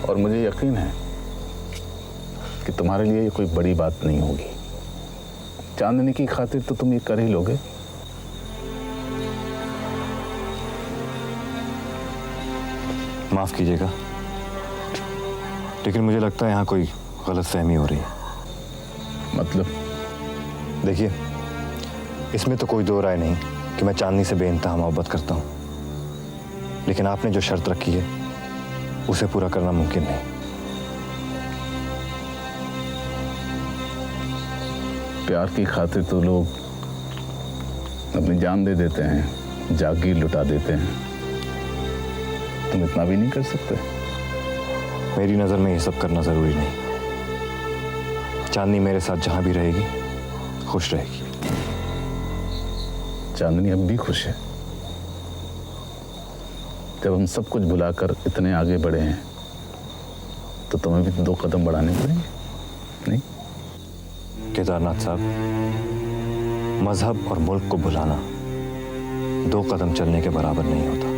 और मुझे यकीन है कि तुम्हारे लिए ये कोई बड़ी बात नहीं होगी। चांदनी की खातिर तो तुम ये कर ही लोगे। माफ कीजिएगा, लेकिन मुझे लगता है यहाँ कोई गलतफहमी हो रही है। मतलब? देखिए, इसमें तो कोई दो राय नहीं कि मैं चांदनी से बेइंतहा मोहब्बत करता हूँ, लेकिन आपने जो शर्त रखी है उसे पूरा करना मुमकिन नहीं। प्यार की खातिर तो लोग अपनी जान दे देते हैं, जागीर लुटा देते हैं। तुम इतना भी नहीं कर सकते? मेरी नजर में ये सब करना जरूरी नहीं। चांदनी मेरे साथ जहां भी रहेगी खुश रहेगी। चांदनी अब भी खुश है। जब हम सब कुछ भुलाकर इतने आगे बढ़े हैं तो तुम्हें भी 2 कदम बढ़ाने पड़ेंगे, नहीं? केदारनाथ साहब, मजहब और मुल्क को भुलाना 2 कदम चलने के बराबर नहीं होता।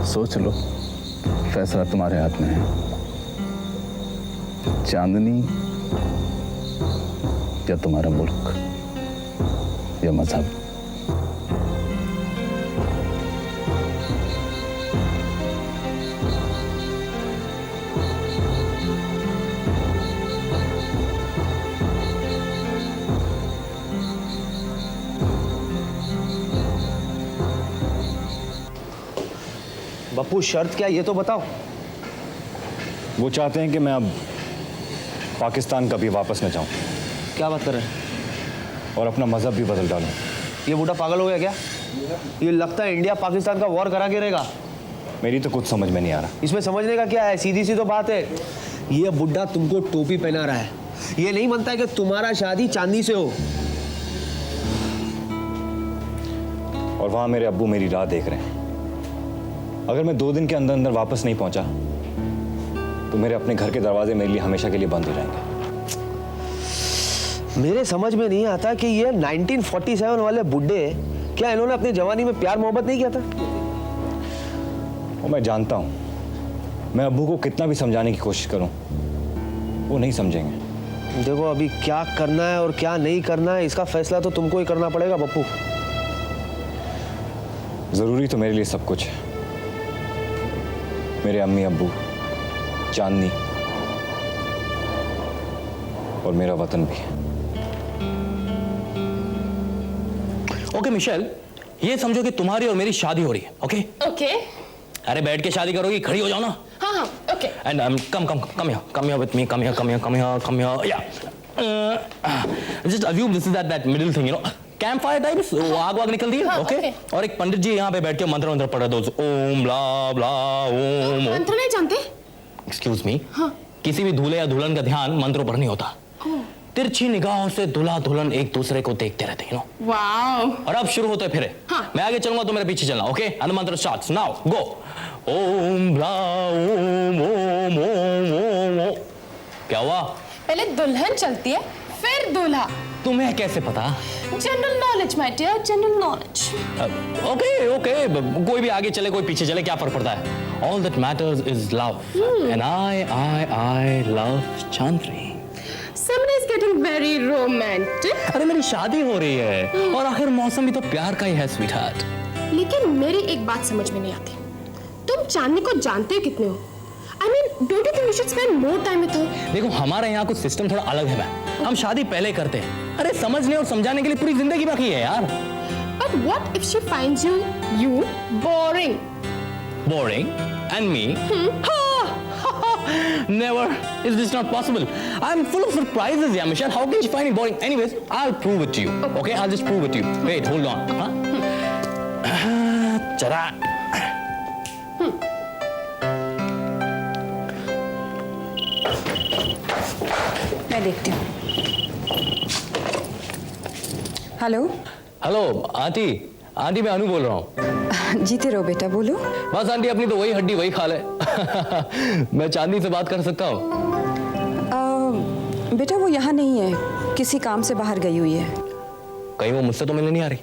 सोच लो, फैसला तुम्हारे हाथ में है। चांदनी या तुम्हारा मुल्क या मजहब। बप्पू, शर्त क्या ये तो बताओ। वो चाहते हैं कि मैं अब पाकिस्तान कभी वापस न जाऊं क्या बात कर रहे हैं? और अपना मजहब भी बदल डालूं। ये बूढ़ा पागल हो गया क्या? ये लगता है इंडिया पाकिस्तान का वॉर करा के रहेगा। मेरी तो कुछ समझ में नहीं आ रहा। इसमें समझने का क्या है? सीधी सी तो बात है। ये बुढ़ा तुमको टोपी पहना रहा है। ये नहीं मानता है कि तुम्हारा शादी चांदी से हो। और वहां मेरे अब्बू मेरी राह देख रहे हैं। अगर मैं 2 दिन के अंदर अंदर वापस नहीं पहुंचा तो मेरे अपने घर के दरवाजे मेरे लिए हमेशा के लिए बंद हो जाएंगे। मेरे समझ में नहीं आता कि ये 1947 वाले बुड्ढे, क्या इन्होंने अपनी जवानी में प्यार मोहब्बत नहीं किया था? वो मैं जानता हूं। मैं अब्बू को कितना भी समझाने की कोशिश करूं, वो नहीं समझेंगे। देखो, अभी क्या करना है और क्या नहीं करना है इसका फैसला तो तुमको ही करना पड़ेगा बप्पू। जरूरी तो मेरे लिए सब कुछ है। मेरे अम्मी अब्बू, चांदनी और मेरा वतन भी है। ओके मिशेल, ये समझो कि तुम्हारी और मेरी शादी हो रही है। Okay okay. अरे बैठ के शादी करोगी? खड़ी हो जाओ ना। हाँ हाँ okay. And come here with me, come here या just assume this is that middle thing, you know, camp fire types. वो आग निकलती है। हाँ, ओके। और एक पंडित जी यहाँ पे बैठ के मंत्र पढ़ रहे थे, ओम ब्ला ब्ला ओम। मंत्र नहीं जानते? Excuse me. हाँ। किसी भी दूल्हे या दुल्हन का ध्यान मंत्रों पर नहीं होता। तिरछी निगाहों से दूल्हा दुल्हन एक दूसरे को देखते रहते हैं, यू नो। वाओ। और अब शुरू होते फिर। हाँ। मैं आगे चलूंगा तो मेरे पीछे चलना। ओके? एंड द मंत्र स्टार्ट्स नाउ। गो। ओम ब्ला ओम ओम ओम ओम ओम। क्या हुआ? पहले दुल्हन चलती है फिर दूल्हा। तुम्हें कैसे पता? General knowledge my dear, general knowledge. Okay okay, कोई भी आगे चले कोई पीछे चले, क्या फर्क पड़ता है? All that matters is love and I love Chandni. Somebody is getting very romantic. अरे मेरी शादी हो रही है और आखिर मौसम भी तो प्यार का ही है स्वीटहार्ट। लेकिन मेरी एक बात समझ में नहीं आती, तुम चांदनी को जानते कितने हो? I mean, don't you think we should spend more time with her? देखो, हमारे यहाँ कुछ सिस्टम थोड़ा अलग है मैम। हम शादी पहले करते हैं। अरे समझने और समझाने के लिए पूरी जिंदगी बाकी है यार। But what if she finds you boring? Boring? And me? Never. Is this not possible? I'm full of surprises, yeah, Michelle. How can you find it boring? Anyways, I'll prove it to you. Okay? I'll just prove it to you. Wait, hold on. Huh? Chada. मैं देखती हूँ। Hello. Hello aunty. Aunty मैं अनु बोल रहा हूँ। जीते रहो बेटा, बोलो। बस आंटी, अपनी तो वही हड्डी वही खाल है। मैं चांदनी से बात कर सकता हूँ? बेटा वो यहाँ नहीं है, किसी काम से बाहर गई हुई है। कहीं वो मुझसे तो मिलने नहीं आ रही?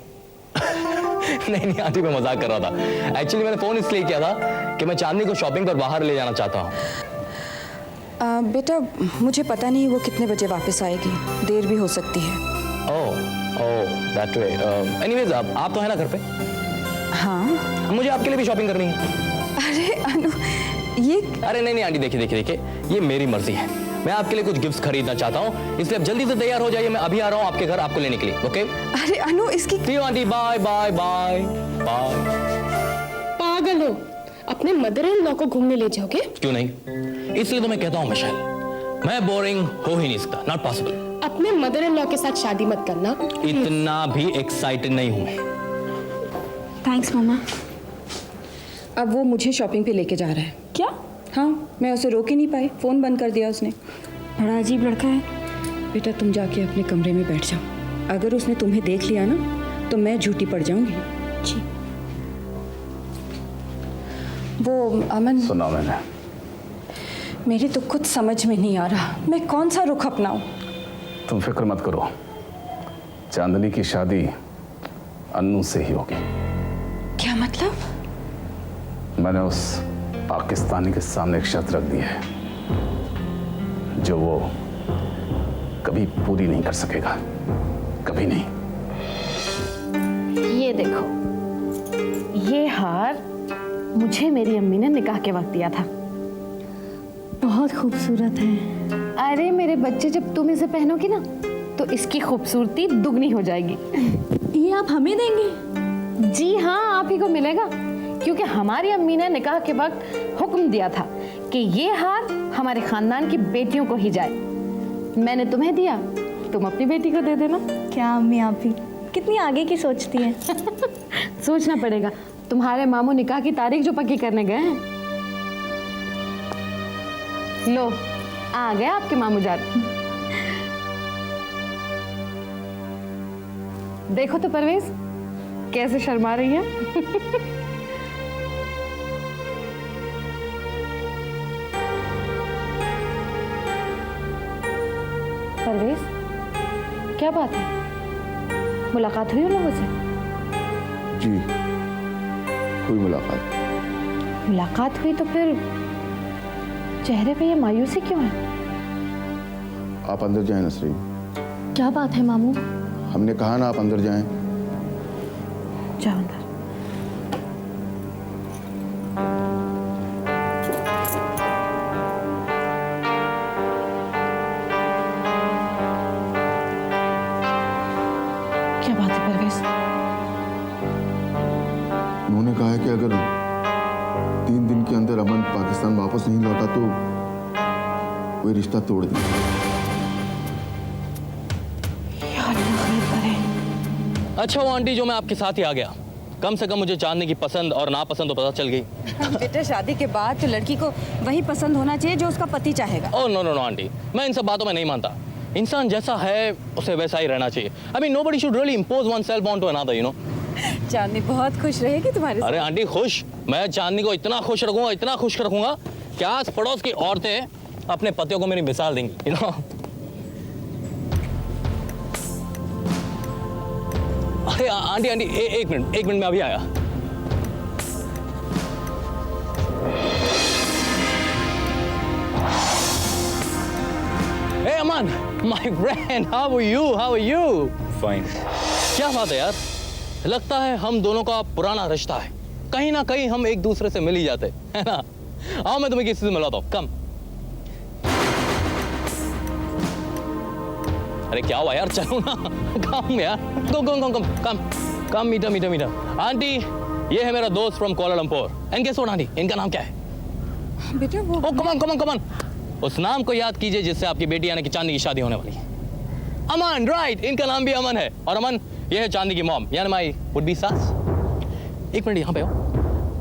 नहीं आंटी, मैं मजाक कर रहा था। एक्चुअली मैंने फोन इसलिए किया था कि मैं चांदनी को शॉपिंग पर बाहर ले जाना चाहता हूँ। बेटा मुझे पता नहीं वो कितने बजे वापस आएगी, देर भी हो सकती है। Oh that way. एनीवेज आप तो है ना घर पे? हाँ। मुझे आपके लिए भी शॉपिंग करनी है। अरे अनु ये अरे नहीं आंटी, देखिए ये मेरी मर्जी है। मैं आपके लिए कुछ गिफ्ट्स खरीदना चाहता हूँ, इसलिए आप जल्दी से तैयार हो जाइए। मैं अभी आ रहा हूँ आपके घर आपको लेने के लिए। ओके? अरे अनु इसकी see you aunty, bye bye bye bye. पागल हो, अपने मदर इन लॉ को घूमने ले जाओगे? क्यों नहीं, इसलिए तो मैं कहता हूँ मिशेल, मैं बोरिंग हो ही नहीं सकता, नॉट पॉसिबल। अपने मदर इन लॉ के साथ शादी मत करना। इतना भी एक्साइटेड नहीं हूँ मैं। थैंक्स मामा। अब वो मुझे शॉपिंग पे लेके जा रहा है। क्या? हाँ, मैं उसे रोक ही नहीं पाई, फ़ोन बंद कर दिया उसने। बड़ा अजीब लड़का है। बेटा तुम जाके अपने कमरे में बैठ जाओ, अगर उसने तुम्हें देख लिया ना तो मैं झूठी पड़ जाऊंगी। जी। वो अमन, सुना मैंने। मेरी तो कुछ समझ में नहीं आ रहा, मैं कौन सा रुख अपनाऊं। तुम फिक्र मत करो, चांदनी की शादी अन्नू से ही होगी। क्या मतलब? मैंने उस पाकिस्तानी के सामने एक शर्त रख दी है जो वो कभी पूरी नहीं कर सकेगा, कभी नहीं। ये देखो, ये हार मुझे मेरी अम्मी ने निकाह के वक्त दिया था। बहुत खूबसूरत है। अरे मेरे बच्चे, जब तुम इसे पहनोगी ना तो इसकी खूबसूरती दुगनी हो जाएगी। ये आप हमें देंगे? जी हाँ, आप ही को मिलेगा, क्योंकि हमारी अम्मी ने निकाह के वक्त हुक्म दिया था कि ये हार हमारे खानदान की बेटियों को ही जाए। मैंने तुम्हें दिया, तुम अपनी बेटी को दे देना। क्या अम्मी आप ही कितनी आगे की सोचती हैं। सोचना पड़ेगा, तुम्हारे मामू निकाह की तारीख जो पक्की करने गए हैं। लो, आ गए आपके मामू जान। देखो तो परवेज कैसे शर्मा रही है। परवेज, क्या बात है? मुलाकात हुई उन लोगों से? जी, कोई मुलाकात। मुलाकात हुई तो फिर चेहरे पे ये मायूसी क्यों है? आप अंदर जाएं नसरीन। क्या बात है मामू? हमने कहा ना आप अंदर जाएं। जाओ अंदर। क्या बात है परवेज? उन्होंने कहा है कि अगर 3 दिन के अंदर अमन पाकिस्तान वापस नहीं लौटा तो कोई रिश्ता तोड़ दें। अच्छा वो आंटी जो मैं आपके साथ ही आ गया, कम से कम मुझे चांदनी की पसंद और नापसंद तो पता चल गई। बेटा शादी के बाद तो लड़की को वही पसंद होना चाहिए जो उसका पति चाहेगा। ओह नो आंटी, मैं इन सब बातों में नहीं मानता। इंसान जैसा है उसे वैसा ही रहना चाहिए। I mean nobody should really impose oneself onto another, you know। चांदनी बहुत खुश रहेगी तुम्हारे साथ। अरे आंटी खुश? मैं चांदनी को इतना खुश रखूंगा कि आस पड़ोस की औरतें अपने पतियों को मेरी मिसाल देंगी, you know। अरे आंटी एक मिनट मैं अभी आया। Hey Aman, my friend, how are you? Fine. क्या बात है यार, लगता है हम दोनों का पुराना रिश्ता है, कहीं ना कहीं हम एक दूसरे से मिल ही जाते है ना। आओ मैं तुम्हें किसी से मिलाता हूँ, कम। अरे क्या हुआ यार, चलो ना, कम यार, कम मीठा। आंटी ये है मेरा दोस्त from Kuala Lumpur, and guess what aunty, इनका नाम क्या है? बेटा वो कम ऑन, उस नाम को याद कीजिए जिससे आपकी बेटी यानी कि चांदनी की शादी होने वाली है। अमन, राइट, इनका नाम भी अमन है। और अमन ये है चांदनी की मॉम, यानी माई वुड बी सास। एक मिनट यहाँ पे हो,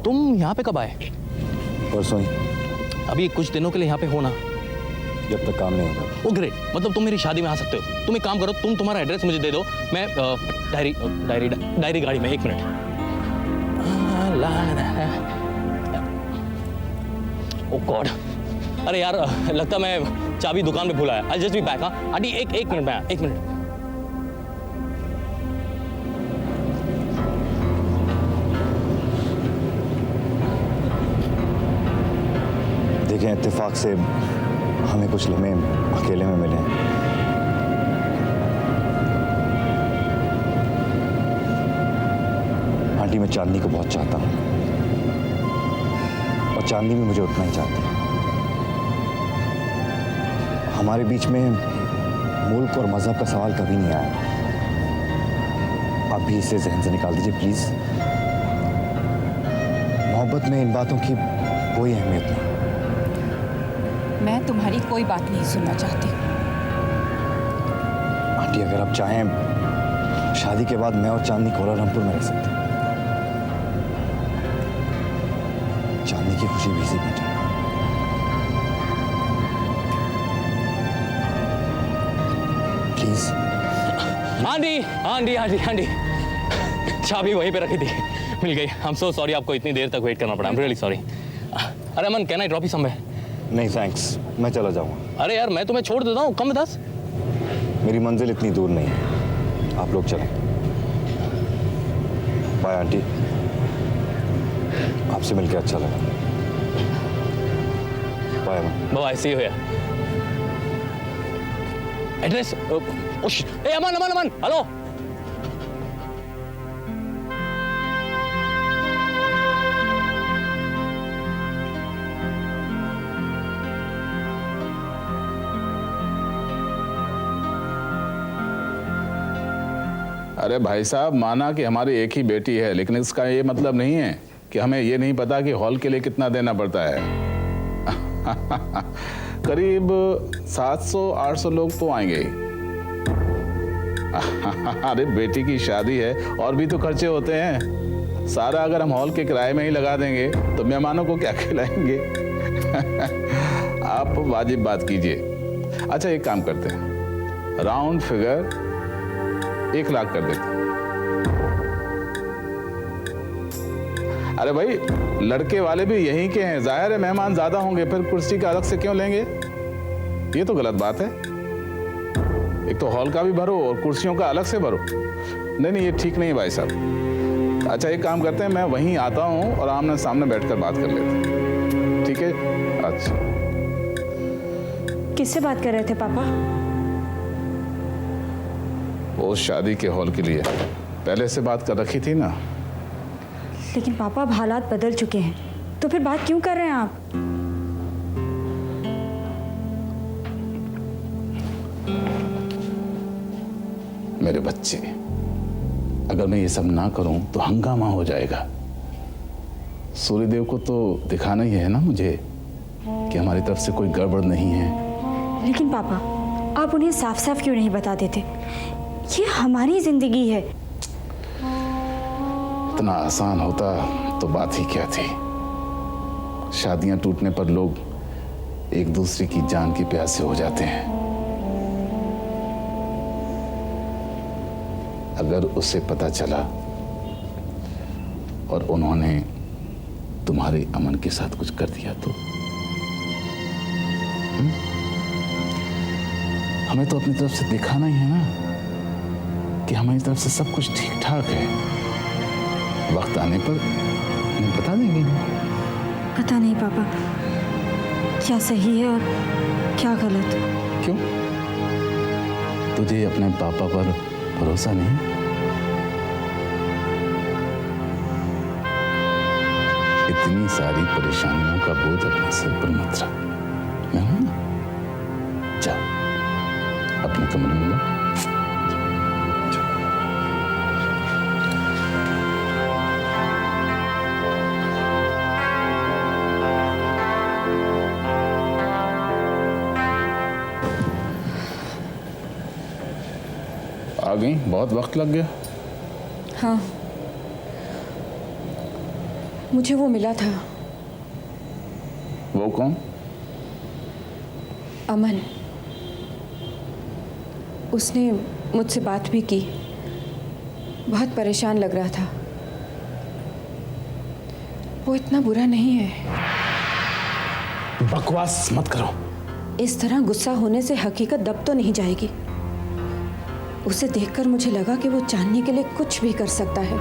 तुम यहाँ पे कब आए? परसों ही, अभी कुछ दिनों के लिए यहाँ पे हो ना? जब तक काम नहीं होता। ओ ग्रेट, मतलब तुम मेरी शादी में आ सकते हो। तुम एक काम करो, तुम तुम्हारा एड्रेस मुझे दे दो, मैं डायरी गाड़ी में। एक मिनट। ओ गॉड, अरे यार लगता मैं चाबी दुकान पे भूल आया। I just be back. हाँ आंटी एक मिनट में आया, 1 मिनट। इत्तेफाक से हमें कुछ लम्हे अकेले में मिले हैं। आंटी, मैं चांदनी को बहुत चाहता हूँ और चांदनी भी मुझे उतना ही चाहती है। हमारे बीच में मुल्क और मजहब का सवाल कभी नहीं आया। आप भी इसे जहन से निकाल दीजिए प्लीज। मोहब्बत में इन बातों की कोई अहमियत नहीं। मैं तुम्हारी कोई बात नहीं सुनना चाहती। आंटी, अगर आप चाहें शादी के बाद मैं और चांदनी कोलालमपुर में रह सकते हैं। चांदनी की खुशी भी इसी में है। Please. Aunty aunty aunty aunty, चाबी वहीं पे रखी थी, मिल गई। आई एम सो सॉरी, आपको इतनी देर तक वेट करना पड़ा। I am really sorry. अरे Aman, can I drop you somewhere? नहीं थैंक्स, मैं चला जाऊंगा। अरे यार, मैं तुम्हें छोड़ देता हूँ, कम में 10। मेरी मंजिल इतनी दूर नहीं है, आप लोग चलें। बाय आंटी, आपसे मिलकर अच्छा लगा। Bye Aman. Bye, see you here. Address? ए अमन अमन अमन, हेलो। अरे भाई साहब, माना कि हमारी एक ही बेटी है, लेकिन इसका ये मतलब नहीं है कि हमें ये नहीं पता कि हॉल के लिए कितना देना पड़ता है। करीब 700-800 लोग तो आएंगे ही। अरे बेटी की शादी है, और भी तो खर्चे होते हैं। सारा अगर हम हॉल के किराए में ही लगा देंगे तो मेहमानों को क्या खिलाएंगे? आप वाजिब बात कीजिए। अच्छा, एक काम करते हैं, राउंड फिगर 1 लाख कर देते हैं। अरे भाई, लड़के वाले भी यहीं के हैं, जाहिर है मेहमान ज्यादा होंगे, फिर कुर्सी का अलग से क्यों लेंगे? ये तो गलत बात है। एक तो हॉल का भी भरो और कुर्सियों का अलग से भरो। नहीं नहीं, ये ठीक नहीं भाई साहब। अच्छा, एक काम करते हैं, मैं वहीं आता हूं और आमने सामने बैठकर बात कर लेते हैं, ठीक है? अच्छा, किससे बात कर रहे थे पापा? वो शादी के हॉल के लिए पहले से बात कर रखी थी ना। लेकिन पापा, अब हालात बदल चुके हैं, तो फिर बात क्यों कर रहे हैं आप? मेरे बच्चे, अगर मैं ये सब ना करूं तो हंगामा हो जाएगा। सूर्यदेव को तो दिखाना ही है ना मुझे कि हमारी तरफ से कोई गड़बड़ नहीं है। लेकिन पापा, आप उन्हें साफ साफ क्यों नहीं बता देते? ये हमारी जिंदगी है। इतना आसान होता तो बात ही क्या थी। शादियां टूटने पर लोग एक दूसरे की जान के प्यासे हो जाते हैं। अगर उसे पता चला और उन्होंने तुम्हारे अमन के साथ कुछ कर दिया तो? हमें तो अपनी तरफ से दिखाना ही है ना कि हमारी तरफ से सब कुछ ठीक ठाक है। वक्त आने पर हम बता देंगे। पता नहीं पापा, क्या सही है और क्या गलत। क्यों? तुझे अपने पापा पर भरोसा नहीं? इतनी सारी परेशानियों का बोझ अपने सिर पर मत रख। मैं हूं ना? जा अपने कमरे में जा। आ गई? बहुत वक्त लग गया। हाँ, मुझे वो मिला था। वो कौन? अमन। उसने मुझसे बात भी की, बहुत परेशान लग रहा था। वो इतना बुरा नहीं है। बकवास मत करो। इस तरह गुस्सा होने से हकीकत दब तो नहीं जाएगी। उसे देखकर मुझे लगा कि वो चांदनी के लिए कुछ भी कर सकता है,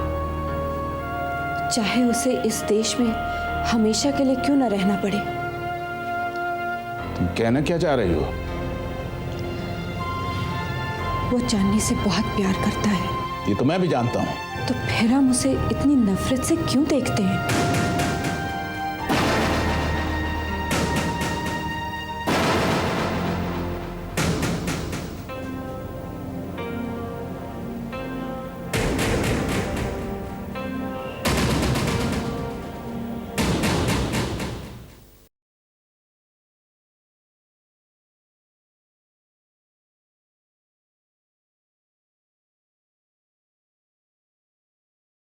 चाहे उसे इस देश में हमेशा के लिए क्यों न रहना पड़े। कहना क्या चाह रही हो? वो चांदनी से बहुत प्यार करता है। ये तो मैं भी जानता हूँ। तो फिर हम उसे इतनी नफरत से क्यों देखते हैं?